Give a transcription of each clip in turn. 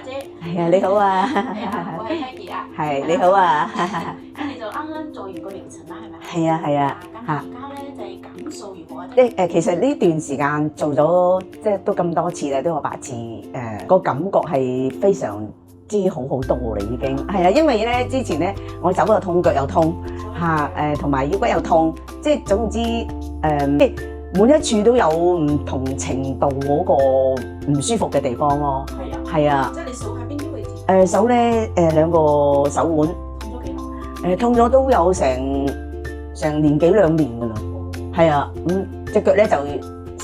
姐。係啊，你好啊。係啊，我係 Maggie 啊。係你好啊。咁你就啱啱做完個療程啦，係咪？係啊係啊。咁而家咧就係感受如何啊？其實呢段時間做咗即係都咁多次咧，都有8次，個感覺係非常之好好多啦已經。係啊，因為咧之前咧我手又痛，腳又痛嚇，同埋腰骨又痛，即係總之即係每一處都有唔同程度嗰個唔舒服嘅地方咯。係啊。係啊。即係你數下邊啲位置？手咧兩個手腕痛咗幾耐？痛咗都有成年幾2年㗎啦。係啊，隻腳咧就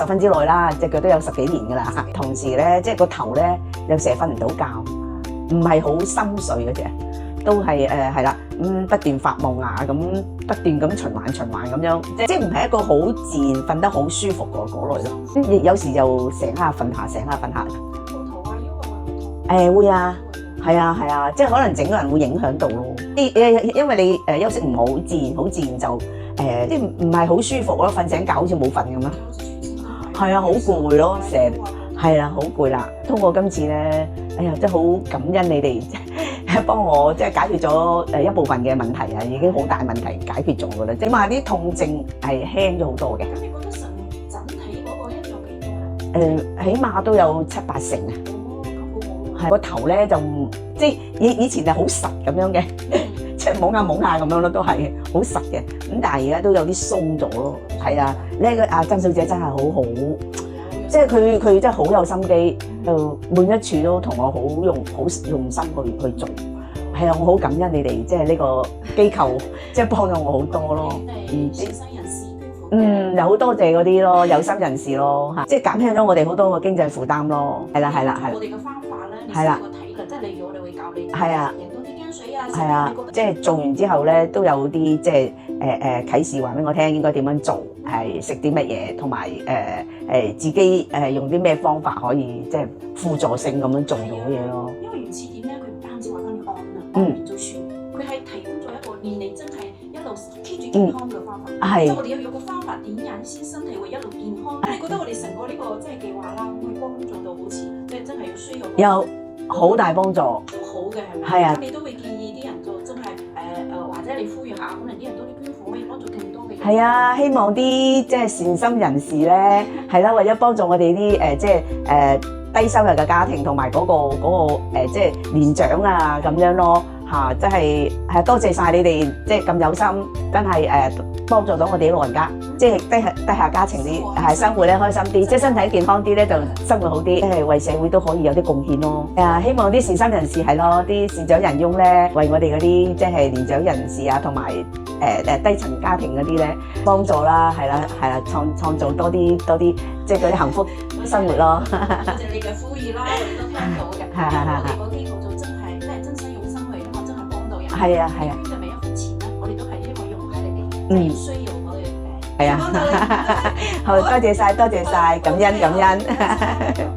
10分之內啦，隻腳都有10幾年㗎啦。同時咧，即係個頭咧又成日瞓唔到覺，唔係好深睡嗰隻，都係係啦，不斷發夢啊，咁不斷咁循環咁樣，即係唔係一個好自然瞓得好舒服嗰類咯。亦有時又醒下瞓下，醒下瞓下。個頭啊腰啊會唔會痛？會啊，係啊，即係可能整個人會影響到咯。因為你休息唔好，自然就即係唔係好舒服咯，瞓醒覺好似冇瞓咁樣。係啊，好攰咯，成日係啦，好攰啦。通過今次咧，哎呀，真係好感恩你哋幫我即係解決咗一部分嘅問題啊，已經好大問題解決咗噶啦，起碼啲痛症係輕咗好多嘅。咁你覺得整體嗰個輕咗幾多啊？起碼都有7、8成啊。係個頭咧就即係以前係好實咁樣嘅，即係懵下咁樣咯，都係好實嘅。咁但係而家都有啲鬆咗咯。係啊，呢個阿曾小姐真係好好，即係佢真係好有心機，就每一處都同我好用心去做。係啊，我好感恩你哋，即係呢個機構，即係幫咗我好多咯。善心人士又好多謝嗰啲咯，有心人士咯嚇，即係減輕咗我哋好多個經濟負擔咯。係啦。我哋嘅方法咧，你試過睇㗎，即係例如我哋會教你飲多啲薑水啊。係啊，即係做完之後咧，都有啲即係啟示話俾我聽應該點樣做，係食啲乜嘢，同埋自己用啲咩方法可以即係輔助性咁樣做到嘢咯。因為原始點咧，佢唔單止話幫你按完就算，佢係提供咗一個令你真係一路 keep 住健康嘅方法。即係我哋要有個方法點樣先身體會一路健康。你覺得我哋成個呢個即係計劃啦，會幫助到好似即係真係要需要有好大幫助，好嘅係咪？係啊。咁你都會建議啲人做真係或者你呼籲下，可能啲人多啲捐款可以幫助更多嘅人。係啊，希望啲即係善心人士咧，係啦，為咗幫助我哋啲即係低收入嘅家庭同埋嗰個即係年長啊咁樣咯嚇，真係多謝晒你哋即係咁有心，真係幫助到我哋啲老人家，即係低下家庭啲生活咧開心啲，即係身體健康啲咧就生活好啲，即係為社會都可以有啲貢獻咯。希望啲善心人士係咯，啲善長仁翁咧，為我哋嗰啲即係年長人士啊，同埋低層家庭嗰啲咧幫助啦，係啦，創造多啲即係嗰啲幸福生活咯。多謝你嘅呼籲啦，我哋都聽到嘅。我哋個機構就真係真心用心去，希望真係幫到人。係啊，捐嘅每一分錢咧，我哋都係希望用喺你哋需要我哋係啊，好多謝晒，感恩。